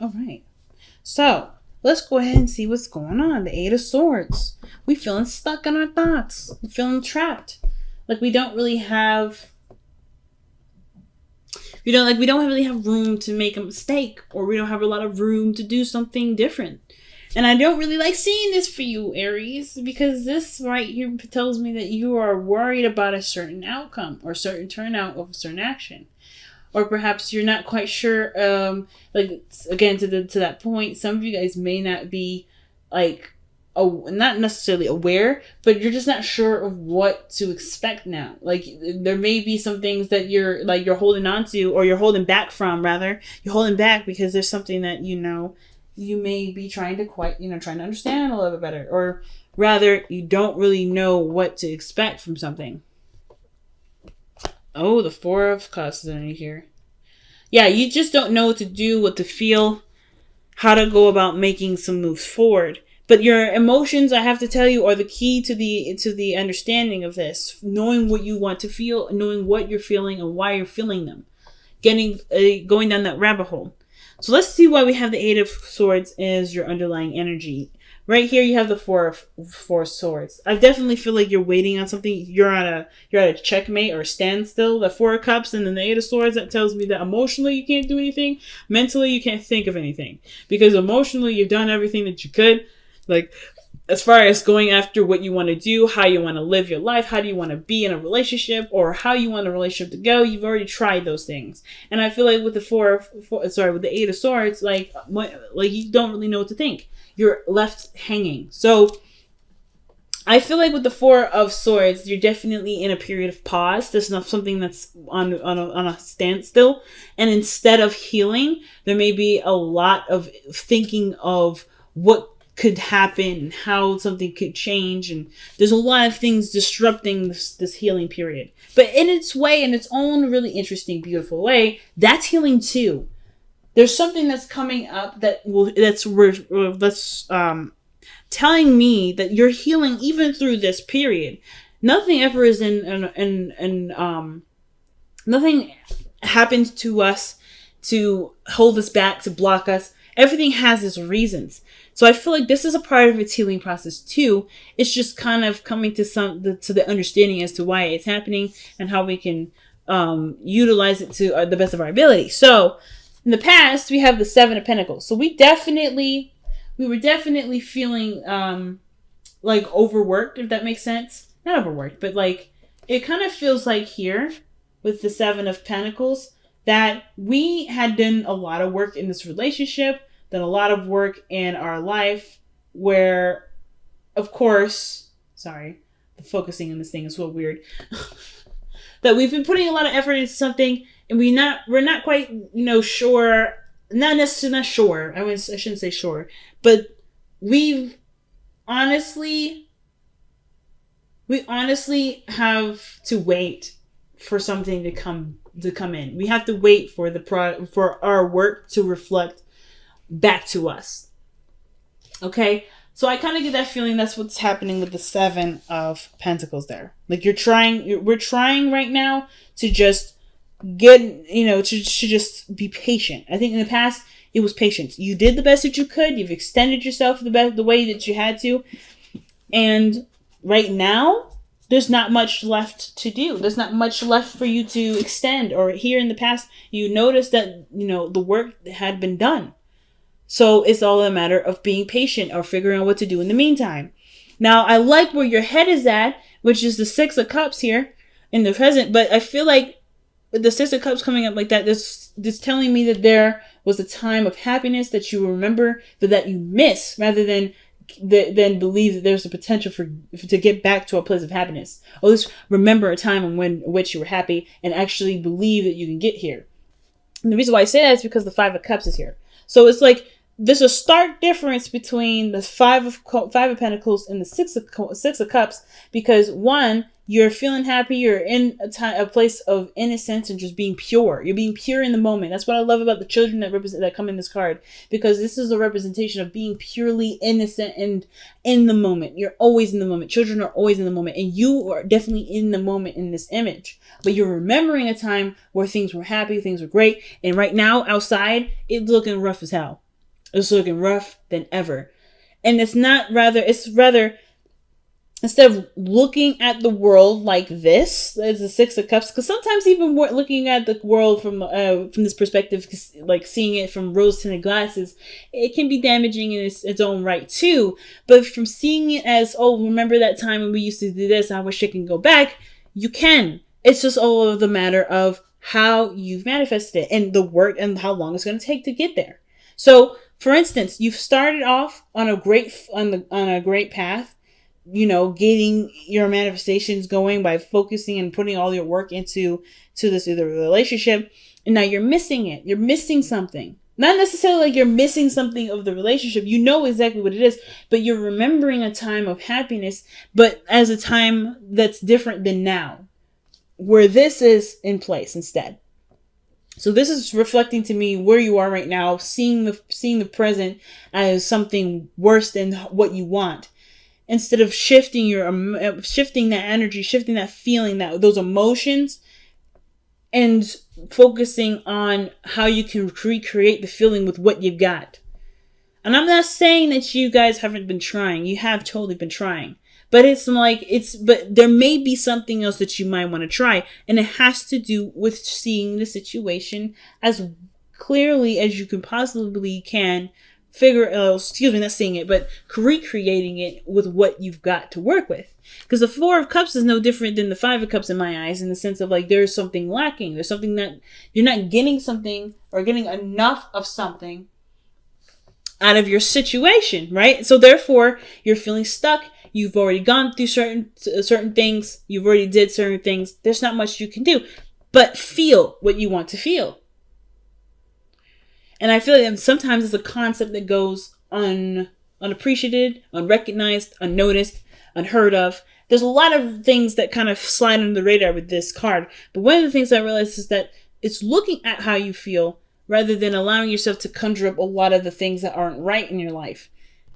All right. So let's go ahead and see what's going on. The Eight of Swords. We feeling stuck in our thoughts. We feeling trapped. Like we don't really have. We don't really have room to make a mistake, or we don't have a lot of room to do something different. And I don't really like seeing this for you, Aries, because this right here tells me that you are worried about a certain outcome or certain turnout of a certain action. Or perhaps you're not quite sure, like, again, to that point, some of you guys may not be, like, not necessarily aware, but you're just not sure of what to expect now. Like, there may be some things that you're holding on to, or you're holding back from, rather. You're holding back because there's something that, you may be trying to trying to understand a little bit better. Or rather, you don't really know what to expect from something. Oh, the Four of Cups is underneath here. Yeah, you just don't know what to do, what to feel, how to go about making some moves forward. But your emotions, I have to tell you, are the key to the understanding of this. Knowing what you want to feel, knowing what you're feeling and why you're feeling them. Going down that rabbit hole. So let's see why we have the Eight of Swords as your underlying energy. Right here, you have the Four of Swords. I definitely feel like you're waiting on something. You're at a checkmate or a standstill. The Four of Cups and then the Eight of Swords, that tells me that emotionally you can't do anything. Mentally, you can't think of anything. Because emotionally, you've done everything that you could. Like, as far as going after what you want to do, how you want to live your life, how do you want to be in a relationship, or how you want a relationship to go, you've already tried those things. And I feel like with with the Eight of Swords, like you don't really know what to think. You're left hanging. So I feel like with the Four of Swords, you're definitely in a period of pause. There's not something that's on a standstill. And instead of healing, there may be a lot of thinking of what could happen, how something could change, and there's a lot of things disrupting this healing period. But in its way, in its own really interesting, beautiful way, that's healing too. There's something that's coming up that's telling me that you're healing even through this period. Nothing ever is nothing happens to us to hold us back, to block us. Everything has its reasons. So I feel like this is a part of its healing process too. It's just kind of coming to the understanding as to why it's happening and how we can utilize it to the best of our ability. So in the past, we have the Seven of Pentacles. So we were definitely feeling like overworked, if that makes sense. Not overworked, but like it kind of feels like here with the Seven of Pentacles that we had done a lot of work in this relationship, done a lot of work in our life where, of course, sorry, the focusing on this thing is so weird, that we've been putting a lot of effort into something and we're not quite, sure, not sure, I shouldn't say sure, but we honestly have to wait for something to come in. We have to wait for for our work to reflect back to us. Okay? So I kind of get that feeling that's what's happening with the Seven of Pentacles there. Like we're trying right now to just get, to just be patient. I think in the past, it was patience. You did the best that you could. You've extended yourself the way that you had to. And right now, there's not much left to do. There's not much left for you to extend. Or here in the past, you noticed that, the work had been done. So it's all a matter of being patient or figuring out what to do in the meantime. Now, I like where your head is at, which is the Six of Cups here in the present. But I feel like with the Six of Cups coming up like that, this telling me that there was a time of happiness that you remember, but that you miss, rather than believe that there's a potential to get back to a place of happiness. Or at least remember a time in which you were happy and actually believe that you can get here. And the reason why I say that is because the Five of Cups is here. So it's like there's a stark difference between the Five of Pentacles and the Six of Cups, because one, you're feeling happy, you're in a place of innocence and just being pure. You're being pure in the moment. That's what I love about the children that come in this card, because this is a representation of being purely innocent and in the moment. You're always in the moment. Children are always in the moment, and you are definitely in the moment in this image. But you're remembering a time where things were happy, things were great, and right now outside it's looking rough as hell. It's looking rough than ever. And it's rather, instead of looking at the world like this as the Six of Cups, because sometimes even looking at the world from this perspective, like seeing it from rose-tinted glasses, it can be damaging in its own right too. But from seeing it as, oh, remember that time when we used to do this, I wish I can go back, you can. It's just all of the matter of how you've manifested it and the work and how long it's going to take to get there. So, for instance, you've started off on a great path, getting your manifestations going by focusing and putting all your work into this either relationship, and now you're missing it. You're missing something. Not necessarily like you're missing something of the relationship. You know exactly what it is, but you're remembering a time of happiness, but as a time that's different than now, where this is in place instead. So this is reflecting to me where you are right now, seeing the present as something worse than what you want. Instead of shifting that energy, shifting that feeling, those emotions, and focusing on how you can recreate the feeling with what you've got. And I'm not saying that you guys haven't been trying. You have totally been trying. But but there may be something else that you might want to try. And it has to do with seeing the situation as clearly as you can possibly can. Not seeing it, but recreating it with what you've got to work with. Because the Four of Cups is no different than the Five of Cups in my eyes, in the sense of like there's something lacking. There's something that you're not getting something or getting enough of something out of your situation, right? So therefore, you're feeling stuck. You've already gone through certain things. You've already did certain things. There's not much you can do, but feel what you want to feel. And I feel like sometimes it's a concept that goes unappreciated, unrecognized, unnoticed, unheard of. There's a lot of things that kind of slide under the radar with this card. But one of the things I realized is that it's looking at how you feel rather than allowing yourself to conjure up a lot of the things that aren't right in your life,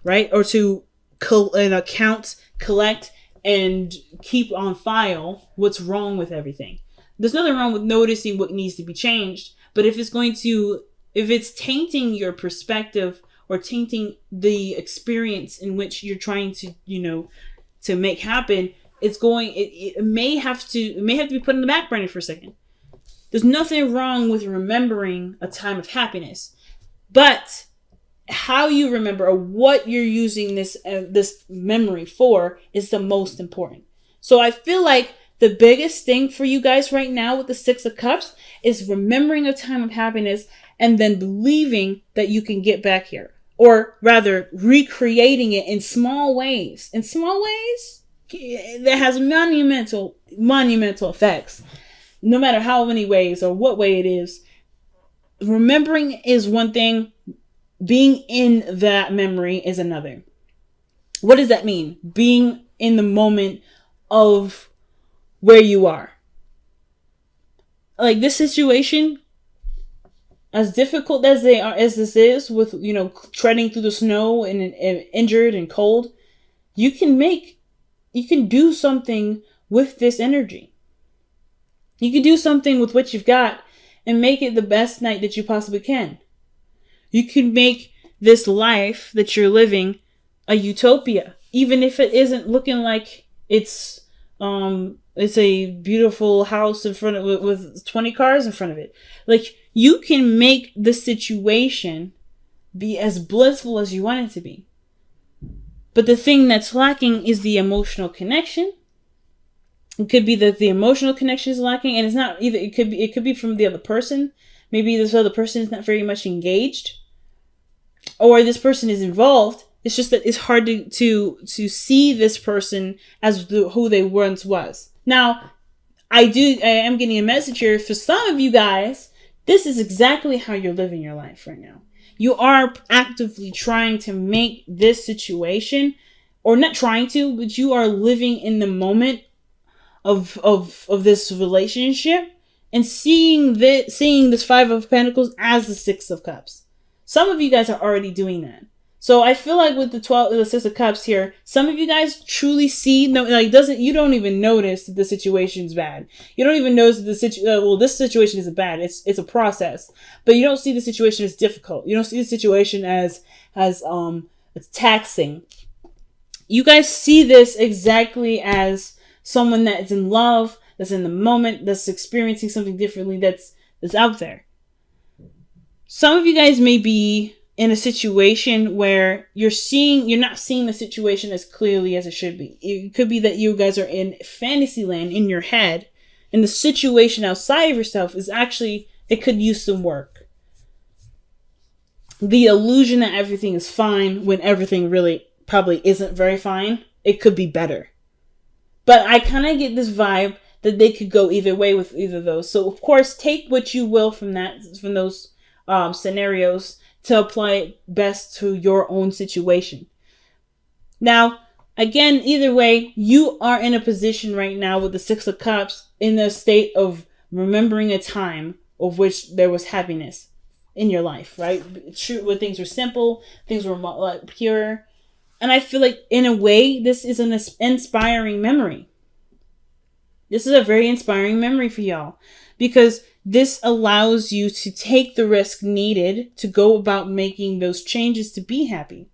right? Or to count, collect, and keep on file what's wrong with everything. There's nothing wrong with noticing what needs to be changed, but if it's tainting your perspective or tainting the experience in which you're trying to, to make happen, it may have to be put in the back burner for a second. There's nothing wrong with remembering a time of happiness, but how you remember or what you're using this memory for is the most important. So I feel like the biggest thing for you guys right now with the Six of Cups is remembering a time of happiness and then believing that you can get back here. Or rather, recreating it in small ways. In small ways that has monumental effects. No matter how many ways or what way it is. Remembering is one thing. Being in that memory is another. What does that mean? Being in the moment of where you are. Like this situation, as difficult as this is with, treading through the snow and injured and cold, you can do something with this energy. You can do something with what you've got and make it the best night that you possibly can. You can make this life that you're living a utopia, even if it isn't looking like it's a beautiful house in front of with 20 cars in front of it. Like you can make the situation be as blissful as you want it to be. But the thing that's lacking is the emotional connection. It could be that the emotional connection is lacking, and it's not either. It could be from the other person. Maybe this other person is not very much engaged, or this person is involved. It's just that it's hard to see this person as who they once was. Now, I am getting a message here for some of you guys. This is exactly how you're living your life right now. You are actively trying to make this situation, or not trying to, but you are living in the moment of this relationship and seeing this Five of Pentacles as the Six of Cups. Some of you guys are already doing that. So I feel like with the 6 of Cups here, some of you guys truly see, no, like you don't even notice that the situation's bad. You don't even notice that this situation isn't bad. It's a process, but you don't see the situation as difficult. You don't see the situation as it's taxing. You guys see this exactly as someone that is in love, that's in the moment, that's experiencing something differently, that's out there. Some of you guys may be in a situation where you're not seeing the situation as clearly as it should be. It could be that you guys are in fantasy land in your head, and the situation outside of yourself is actually, it could use some work. The illusion that everything is fine when everything really probably isn't very fine. It could be better. But I kind of get this vibe that they could go either way with either of those. So of course, take what you will from those scenarios to apply it best to your own situation. Now, again, either way, you are in a position right now with the 6 of Cups in a state of remembering a time of which there was happiness in your life, right? True, when things were simple, things were pure. And I feel like, in a way, this is an inspiring memory. This is a very inspiring memory for y'all, because this allows you to take the risk needed to go about making those changes to be happy.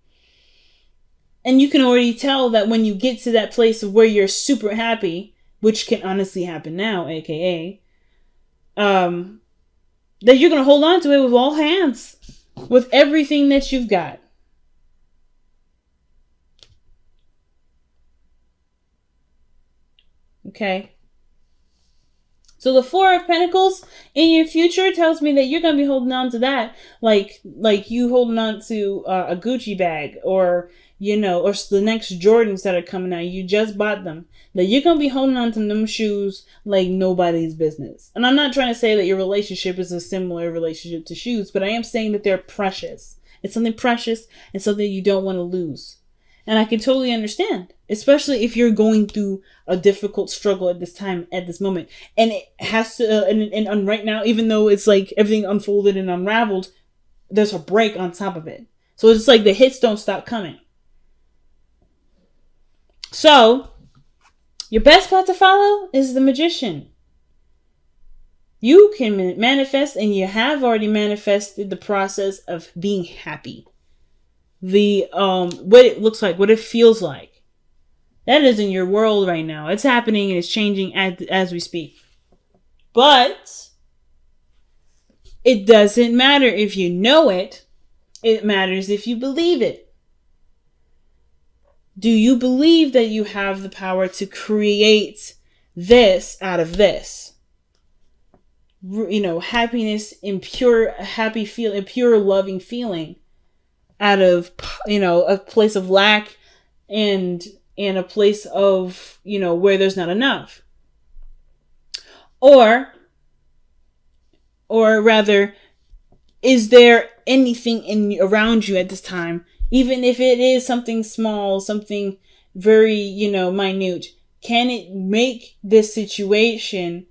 And you can already tell that when you get to that place of where you're super happy, which can honestly happen now, aka, that you're going to hold on to it with all hands, with everything that you've got. Okay. So the 4 of Pentacles in your future tells me that you're going to be holding on to that. Like you holding on to a Gucci bag, or, or the next Jordans that are coming out. You just bought them. That you're going to be holding on to them shoes like nobody's business. And I'm not trying to say that your relationship is a similar relationship to shoes, but I am saying that they're precious. It's something precious and something you don't want to lose. And I can totally understand, especially if you're going through a difficult struggle at this time, at this moment. And it has to, and right now, even though it's like everything unfolded and unraveled, there's a break on top of it. So it's like the hits don't stop coming. So, your best path to follow is the Magician. You can manifest, and you have already manifested the process of being happy. What it looks like, what it feels like. That is in your world right now. It's happening and it's changing as we speak. But it doesn't matter if you know it. It matters if you believe it. Do you believe that you have the power to create this out of this? Happiness in pure, happy feeling, pure loving feeling, out of, a place of lack and a place of, where there's not enough. Or rather, is there anything around you at this time, even if it is something small, something very, minute, can it make this situation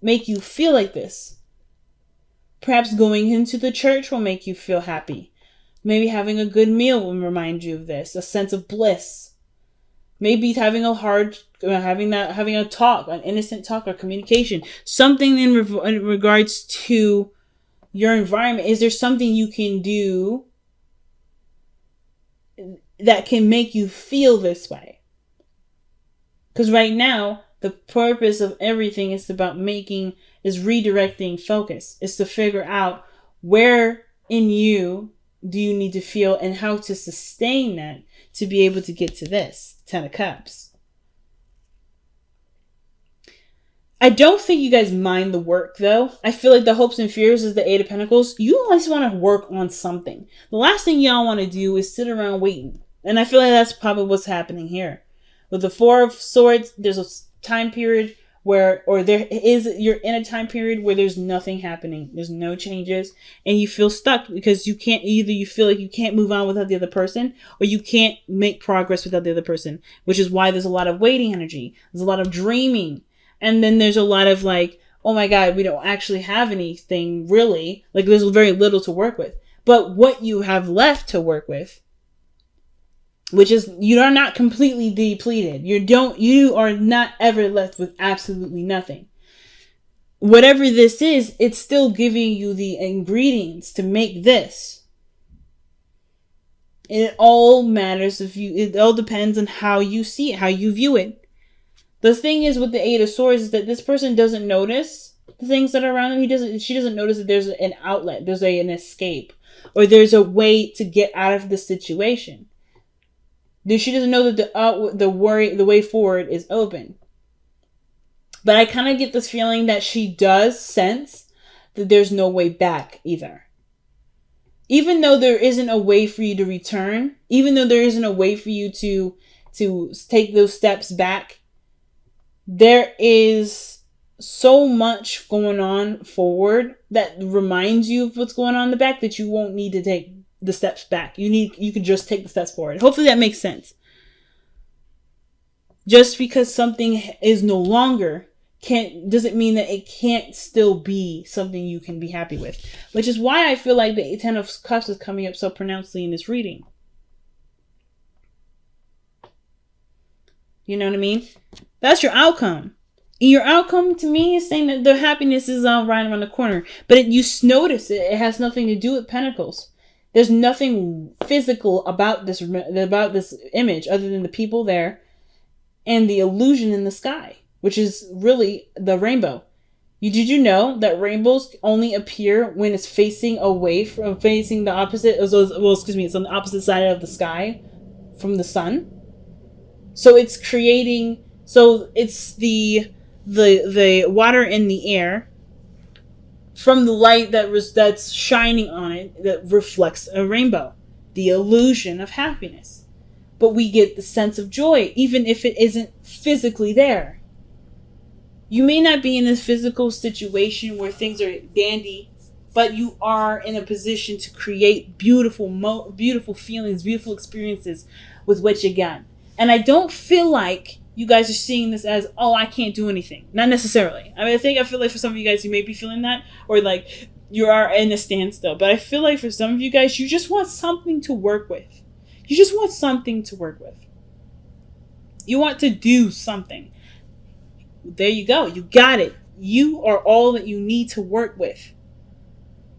make you feel like this? Perhaps going into the church will make you feel happy. Maybe having a good meal will remind you of this, a sense of bliss. Maybe having a talk, an innocent talk or communication, something in regards to your environment. Is there something you can do that can make you feel this way? Because right now, the purpose of everything is redirecting focus. It's to figure out where in you do you need to feel and how to sustain that to be able to get to this 10 of Cups. I don't think you guys mind the work, though. I feel like the hopes and fears is the 8 of Pentacles. You always want to work on something. The last thing y'all want to do is sit around waiting. And I feel like that's probably what's happening here. With the 4 of Swords, there's a time period you're in a time period where there's nothing happening. There's no changes. And you feel stuck because you feel like you can't move on without the other person, or you can't make progress without the other person, which is why there's a lot of waiting energy. There's a lot of dreaming. And then there's a lot of like, oh my God, we don't actually have anything really. Like there's very little to work with. But what you have left to work with which is you are not completely depleted. You are not ever left with absolutely nothing. Whatever this is, it's still giving you the ingredients to make this. It all matters it all depends on how you see it, how you view it. The thing is with the Eight of Swords is that this person doesn't notice the things that are around him. She doesn't notice that there's an outlet, there's an escape, or there's a way to get out of the situation. She doesn't know that the way forward is open. But I kind of get this feeling that she does sense that there's no way back either. Even though there isn't a way for you to return, even though there isn't a way for you to take those steps back, there is so much going on forward that reminds you of what's going on in the back that you won't need to take the steps back. You can just take the steps forward. Hopefully that makes sense. Just because something is no longer doesn't mean that it can't still be something you can be happy with. Which is why I feel like the Ten of Cups is coming up so pronouncedly in this reading. You know what I mean? That's your outcome. Your outcome to me is saying that the happiness is right around the corner. But you notice it. It has nothing to do with Pentacles. There's nothing physical about this image other than the people there and the illusion in the sky, which is really the rainbow. Did you know that rainbows only appear when it's facing away from facing the opposite? It's on the opposite side of the sky from the sun. So it's creating. So it's the water in the air from the light that's shining on it that reflects a rainbow, the illusion of happiness. But we get the sense of joy, even if it isn't physically there. You may not be in a physical situation where things are dandy, but you are in a position to create beautiful feelings, beautiful experiences with what you got. And I don't feel like you guys are seeing this as, oh, I can't do anything. Not necessarily. I feel like for some of you guys, you may be feeling that, or like you are in a standstill. But I feel like for some of you guys, you just want something to work with. You just want something to work with. You want to do something. There you go. You got it. You are all that you need to work with.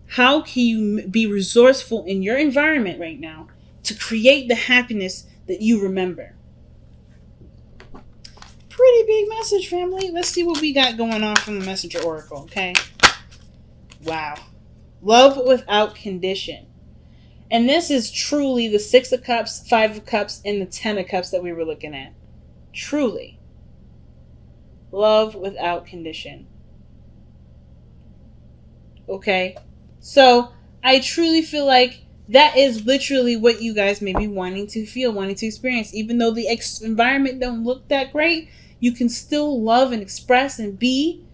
How can you be resourceful in your environment right now to create the happiness that you remember? Pretty big message, family. Let's see what we got going on from the Messenger Oracle, okay? Wow. Love without condition. And this is truly the Six of Cups, Five of Cups, and the Ten of Cups that we were looking at. Truly. Love without condition. Okay? So, I truly feel like that is literally what you guys may be wanting to feel, wanting to experience. Even though the environment don't look that great, you can still love and express and be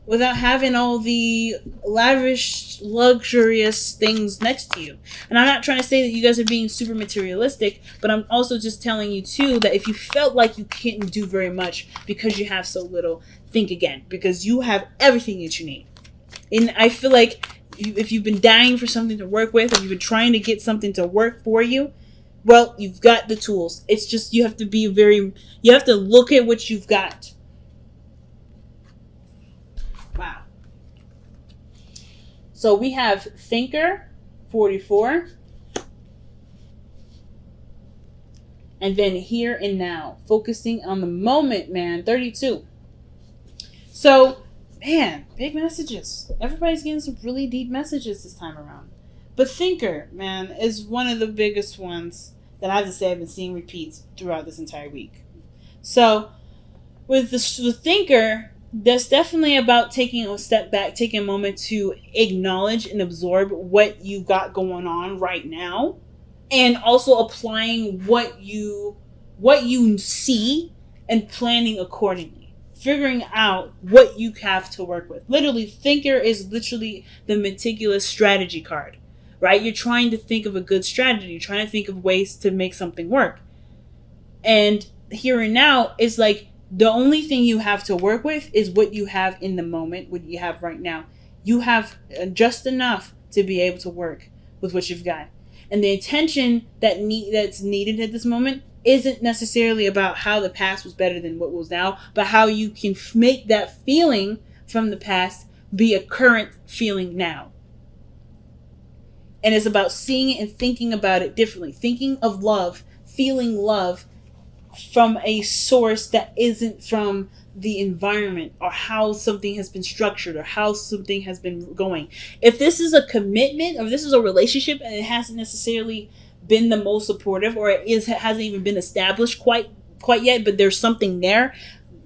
without having all the lavish, luxurious things next to you. And I'm not trying to say that you guys are being super materialistic, but I'm also just telling you too that if you felt like you couldn't do very much because you have so little, think again, because you have everything that you need. And I feel like if you've been dying for something to work with, or you've been trying to get something to work for you, well, you've got the tools. It's just you have to look at what you've got. Wow. So we have Thinker, 44. And then Here and Now, focusing on the moment, man, 32. So, man, big messages. Everybody's getting some really deep messages this time around. But Thinker, man, is one of the biggest ones that I have to say I've been seeing repeats throughout this entire week. So, with the Thinker, that's definitely about taking a step back, taking a moment to acknowledge and absorb what you got going on right now, and also applying what you see and planning accordingly. Figuring out what you have to work with. Literally, Thinker is literally the meticulous strategy card, right? You're trying to think of a good strategy. You're trying to think of ways to make something work. And Here and Now is like the only thing you have to work with is what you have in the moment, what you have right now. You have just enough to be able to work with what you've got. And the attention that's needed at this moment isn't necessarily about how the past was better than what was now, but how you can make that feeling from the past be a current feeling now. And it's about seeing it and thinking about it differently, thinking of love, feeling love from a source that isn't from the environment or how something has been structured or how something has been going. If this is a commitment or this is a relationship and it hasn't necessarily been the most supportive, or hasn't even been established quite yet, but there's something there,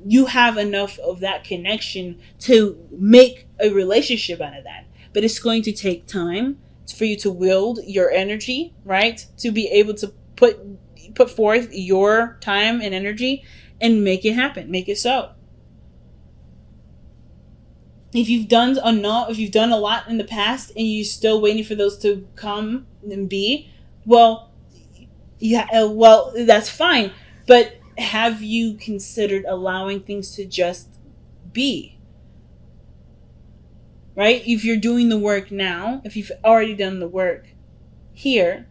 you have enough of that connection to make a relationship out of that. But it's going to take time for you to wield your energy, right? To be able to put forth your time and energy and make it happen, make it so. If you've done a lot in the past and you're still waiting for those to come and be, well, well, that's fine. But have you considered allowing things to just be? Right? If you're doing the work now, if you've already done the work here,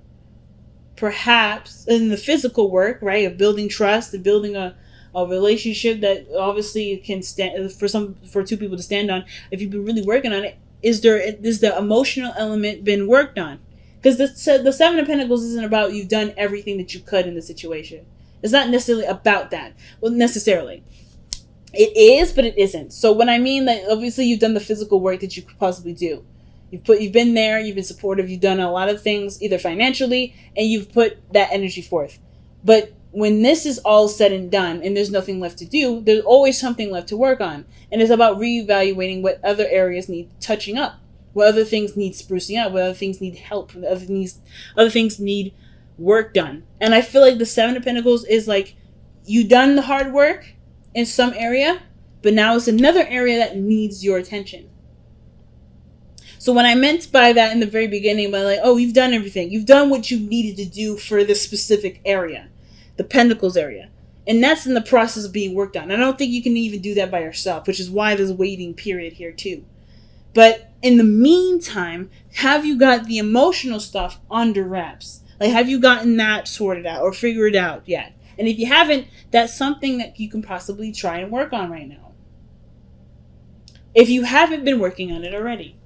perhaps in the physical work, right, of building trust and building a relationship that obviously can stand for two people to stand on. If you've been really working on it, is the emotional element been worked on? Because the Seven of Pentacles isn't about you've done everything that you could in the situation. It's not necessarily about that. Well, necessarily. It is, but it isn't. So when I mean that, obviously you've done the physical work that you could possibly do. You've been there, you've been supportive, you've done a lot of things, either financially, and you've put that energy forth. But when this is all said and done and there's nothing left to do, there's always something left to work on. And it's about reevaluating what other areas need touching up, what other things need sprucing up, what other things need help, what other things need work done. And I feel like the Seven of Pentacles is like, you done the hard work in some area, but now it's another area that needs your attention. So what I meant by that in the very beginning, by like, oh, you've done everything. You've done what you needed to do for this specific area, the Pentacles area. And that's in the process of being worked on. I don't think you can even do that by yourself, which is why there's a waiting period here too. But in the meantime, have you got the emotional stuff under wraps? Like, have you gotten that sorted out or figured out yet? And if you haven't, that's something that you can possibly try and work on right now, if you haven't been working on it already.